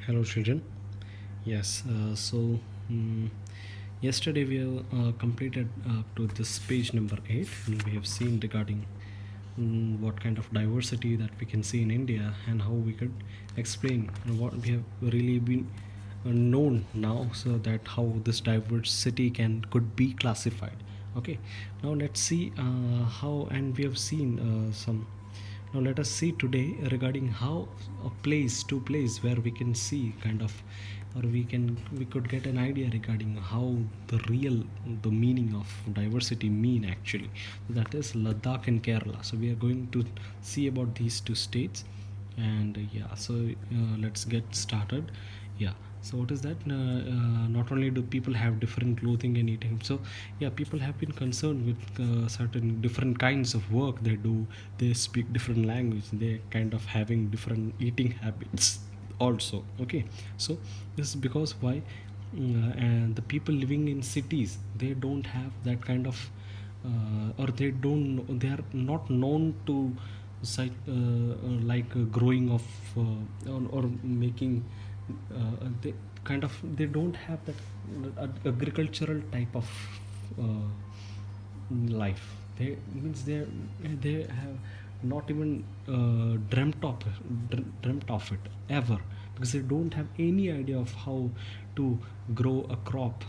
Hello, children. Yes, mm, yesterday we have completed to this page number 8, and we have seen regarding what kind of diversity that we can see in India and how we could explain what we have really been known now, so that how this diversity could be classified. Okay, now let's see how, and we have seen some. Now let us see today regarding how a place to place where we can see kind of, or we could get an idea regarding how the meaning of diversity mean actually. That is Ladakh and Kerala. So we are going to see about these two states, and yeah, so let's get started. Yeah, so what is that? Not only do people have different clothing and eating, so yeah, people have been concerned with certain different kinds of work they do. They speak different language, they kind of having different eating habits also. Okay, so this is because why, and the people living in cities, they don't have that kind of or they are not known to growing of or making they kind of, they don't have that agricultural type of uh, life. They means they have not even dreamt of it ever, because they don't have any idea of how to grow a crop.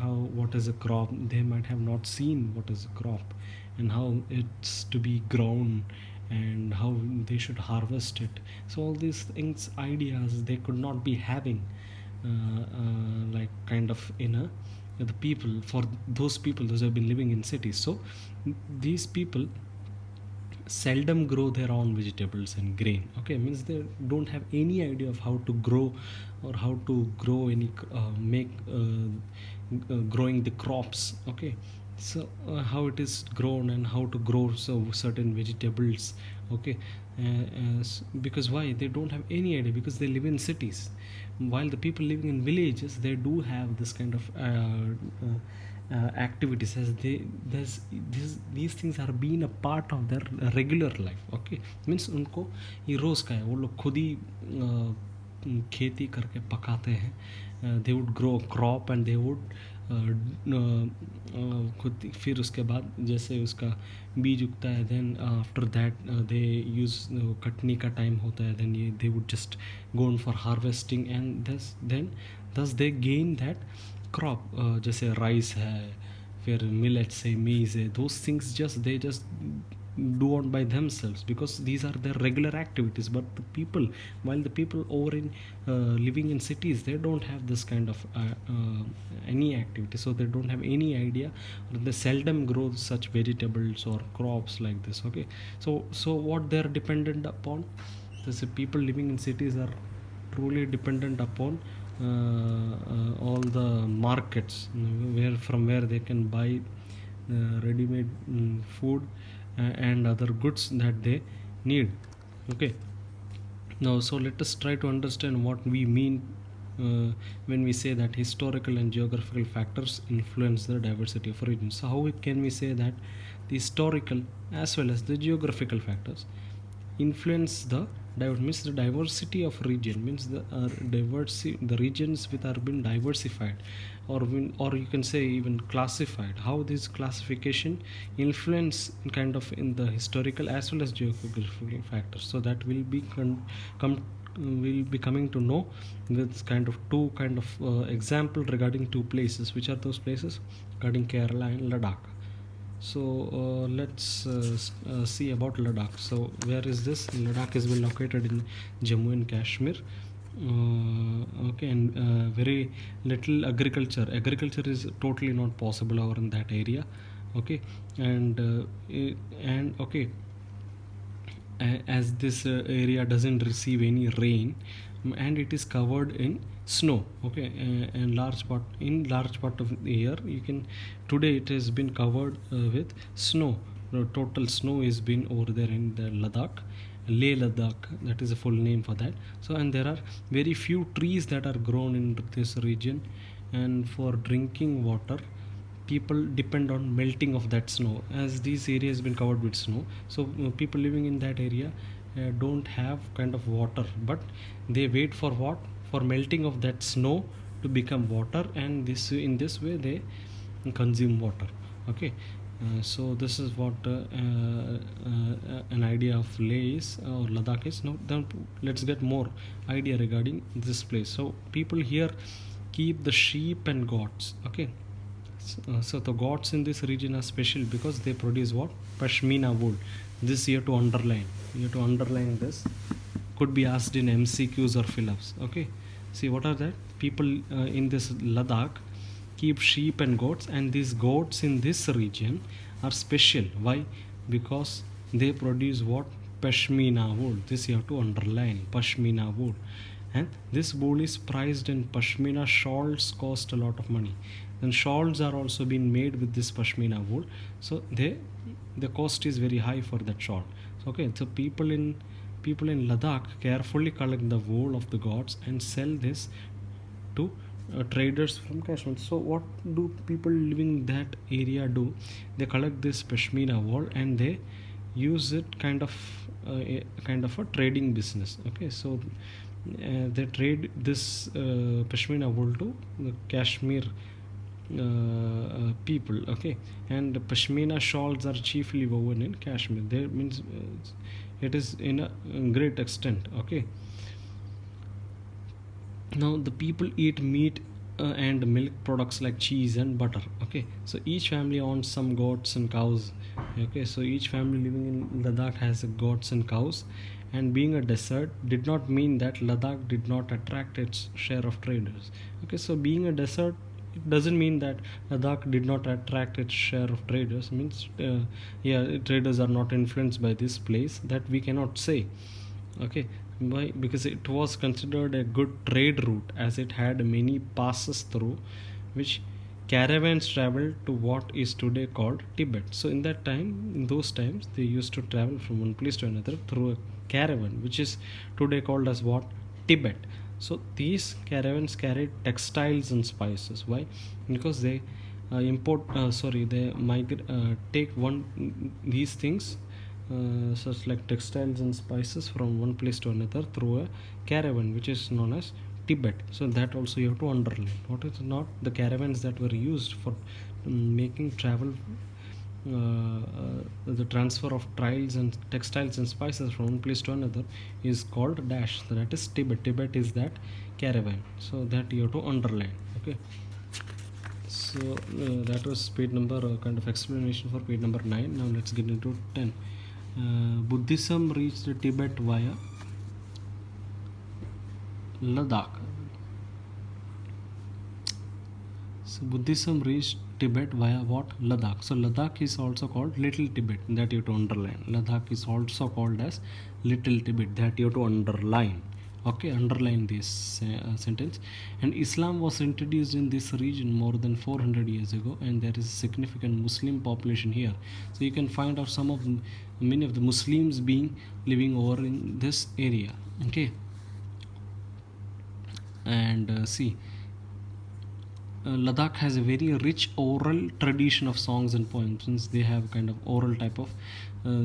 How, what is a crop? They might have not seen what is a crop and how it's to be grown and how they should harvest it. So all these things, ideas, they could not be having like kind of in a the people, for those people, those who have been living in cities. So these people seldom grow their own vegetables and grain. Okay, means they don't have any idea of how to grow, or how to grow any make growing the crops. Okay, so how it is grown and how to grow so certain vegetables. Okay, because why they don't have any idea, because they live in cities, while the people living in villages, they do have this kind of activities, as these things are being a part of their regular life. Okay, means उनको ये रोज का है, वो लोग खुद ही खेती करके पकाते हैं. They would grow crop and they would खुद, फिर उसके बाद जैसे उसका बीज उगता है, then after that they use, कटनी का टाइम होता है, देन ये they would just go on for harvesting, and thus they gain that crop. जैसे राइस है, फिर मिलेट से मीज है, those things just they just do on by themselves, because these are their regular activities. But the people, while the people over in living in cities, they don't have this kind of any activity, so they don't have any idea, or they seldom grow such vegetables or crops like this. Okay, so what they're dependent upon, the people living in cities are truly dependent upon all the markets, where they can buy ready-made food and other goods that they need. Okay, now so let us try to understand what we mean when we say that historical and geographical factors influence the diversity of regions. So how can we say that the historical as well as the geographical factors influence the means the diversity of region, means the regions which are been diversified, or you can say even classified, how this classification influence kind of in the historical as well as geographical factors. So that will be will be coming to know this kind of two kind of example regarding two places. Which are those places? Regarding Kerala and Ladakh. So let's see about Ladakh. So where is this? Ladakh is well located in Jammu and Kashmir. Okay, and very little agriculture. Agriculture is totally not possible over in that area. Okay, and okay, as this area doesn't receive any rain, and it is covered in snow. Okay, and large part of the year, you can, today it has been covered with snow. Total snow has been over there in the Ladakh, Leh Ladakh, that is a full name for that. So, and there are very few trees that are grown in this region, and for drinking water, people depend on melting of that snow, as these areas been covered with snow. So people living in that area don't have kind of water, but they wait for what? for melting of that snow to become water, and this in this way they consume water. Okay. So this is what an idea of Leh is, or Ladakh is. Now then let's get more idea regarding this place. So people here keep the sheep and goats. Okay. So the goats in this region are special because they produce what? Pashmina wool. This you have to underline. You have to underline this. Could be asked in MCQs or fill-ups. Okay. See what are that? People in this Ladakh keep sheep and goats, and these goats in this region are special. Why? Because they produce what? Pashmina wool. This you have to underline. Pashmina wool. And this wool is priced, and pashmina shawls cost a lot of money. Then shawls are also being made with this pashmina wool, so the cost is very high for that shawl. So, okay, so people in Ladakh carefully collect the wool of the gods and sell this to traders from Kashmir. So what do people living in that area do? They collect this pashmina wool and they use it kind of a trading business. Okay, so they trade this pashmina wool to the Kashmir people. Okay, and pashmina shawls are chiefly woven in Kashmir. There means it is in a great extent. Okay. Now the people eat meat and milk products like cheese and butter. Okay, so each family owns some goats and cows. Okay, so each family living in Ladakh has goats and cows, and being a desert did not mean that Ladakh did not attract its share of traders. Okay, so being a desert, it doesn't mean that Ladakh did not attract its share of traders. It means yeah, traders are not influenced by this place, that we cannot say. Okay. Why? Because it was considered a good trade route, as it had many passes through which caravans traveled to what is today called Tibet. So in those times, they used to travel from one place to another through a caravan, which is today called as what? Tibet. So these caravans carried textiles and spices. Why? Because they take these things, such like textiles and spices, from one place to another through a caravan, which is known as Tibet. So that also you have to underline. What is not the caravans that were used for making travel, the transfer of trials and textiles and spices from one place to another is called dash. So that is Tibet. Tibet is that caravan. So that you have to underline. Okay. So that was page number kind of explanation for page number 9. Now let's get into 10. Buddhism reached Tibet via Ladakh. So Buddhism reached Tibet via what? Ladakh. So Ladakh is also called Little Tibet. That you have to underline. Ladakh is also called as Little Tibet. That you have to underline. Okay, underline this sentence. And Islam was introduced in this region more than 400 years ago, and there is a significant Muslim population here. So you can find out many of the Muslims living over in this area. Okay, and see, Ladakh has a very rich oral tradition of songs and poems, since they have kind of oral type of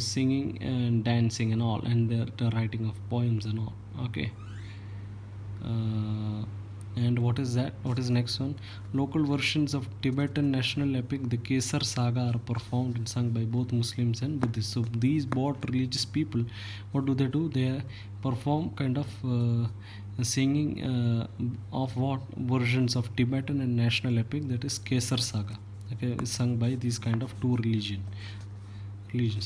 singing and dancing and all, and the writing of poems and all. Okay. And what is that? What is next one? Local versions of Tibetan national epic, the Kesar Saga, are performed and sung by both Muslims and Buddhists. So these both religious people, what do? They perform kind of singing of what versions of Tibetan and national epic, that is Kesar Saga. Okay, is sung by these kind of two religions.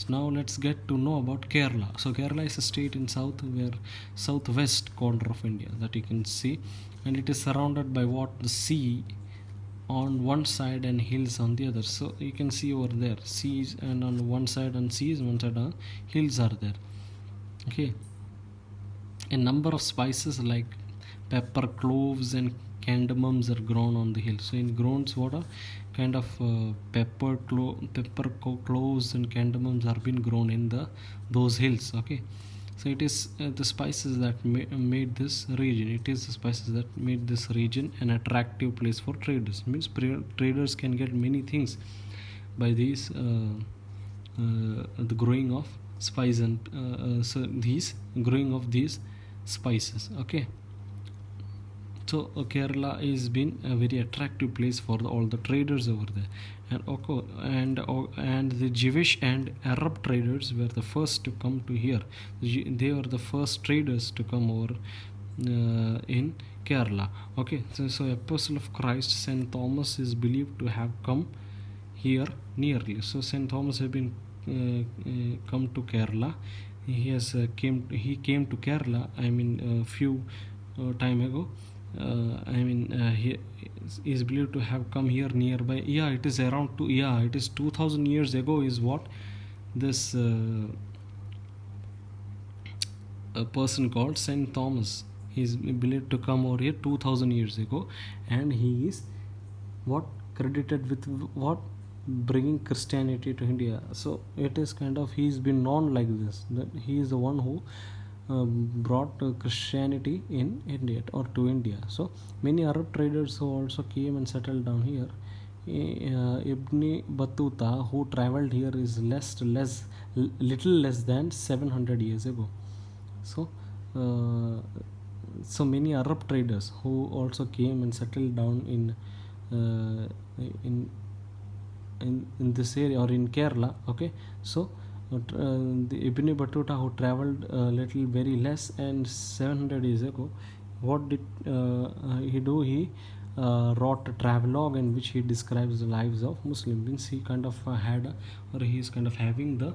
Now let's get to know about Kerala. So Kerala is a state in southwest corner of India, that you can see, and it is surrounded by what? The sea on one side and hills on the other. So you can see over there seas, and on one side and seas, one side hills are there. Okay, a number of spices like pepper, cloves, and cardamoms are grown on the hill. So in grounds, what are kind of cloves and cardamoms are being grown in those hills. Okay, so it is the spices that made this region. It is the spices that made this region an attractive place for traders. Means traders can get many things by these the growing of spice and so these growing of these spices. Okay. So Kerala is been a very attractive place for all the traders over there, and the Jewish and Arab traders were the first to come to here. They were the first traders to come over in Kerala. Okay, so Apostle of Christ Saint Thomas is believed to have come here nearly. So Saint Thomas have been come to Kerala. He came to Kerala. I mean, a few time ago. He is believed to have come here nearby. Yeah, it is around two. Yeah, it is 2000 years ago. Is what this a person called Saint Thomas. He is believed to come over here 2000 years ago, and he is what credited with what bringing Christianity to India. So it is kind of he's been known like this, that he is the one who brought Christianity in India or to India. So many Arab traders who also came and settled down here. Ibn Battuta, who traveled here, is little less than 700 years ago. So so many Arab traders who also came and settled down in this area or in Kerala. Okay, so the Ibn Battuta, who traveled little very less and 700 years ago, what did he do? He wrote a travelogue in which he describes the lives of Muslims. Means he kind of or he is kind of having the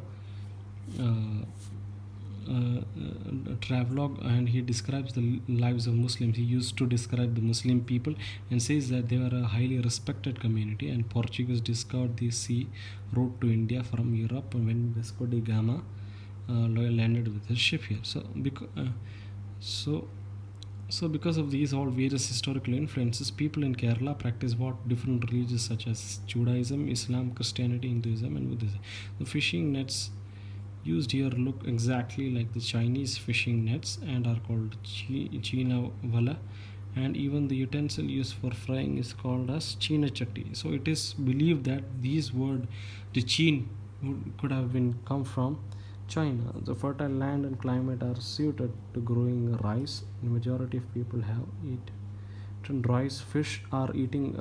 travelogue, and he describes the lives of Muslims. He used to describe the Muslim people and says that they were a highly respected community, and Portuguese discovered the sea route to India from Europe when Vasco da Gama landed with his ship here. So because of these all various historical influences, people in Kerala practice what different religions such as Judaism, Islam, Christianity, Hinduism, and Buddhism. The fishing nets used here look exactly like the Chinese fishing nets and are called china wala, and even the utensil used for frying is called as china chatti. So it is believed that these word the chin could have been come from China. The fertile land and climate are suited to growing rice. The majority of people have eaten rice, fish are eating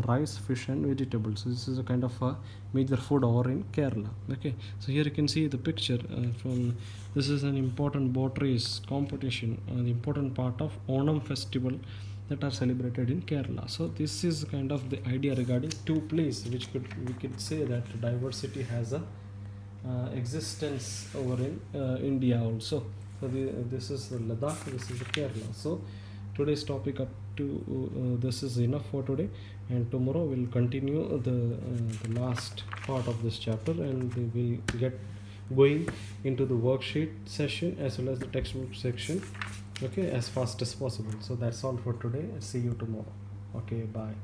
rice, fish, and vegetables. So this is a kind of a major food over in Kerala. Okay, so here you can see the picture from this is an important boat race competition, an important part of Onam festival that are celebrated in Kerala. So this is kind of the idea regarding two places, which we could say that diversity has a existence over in India also. So this is the Ladakh, this is the Kerala. So today's topic up to this is enough for today, and tomorrow we'll continue the last part of this chapter, and we will get going into the worksheet session as well as the textbook section, okay, as fast as possible. So that's all for today. See you tomorrow. Okay, bye.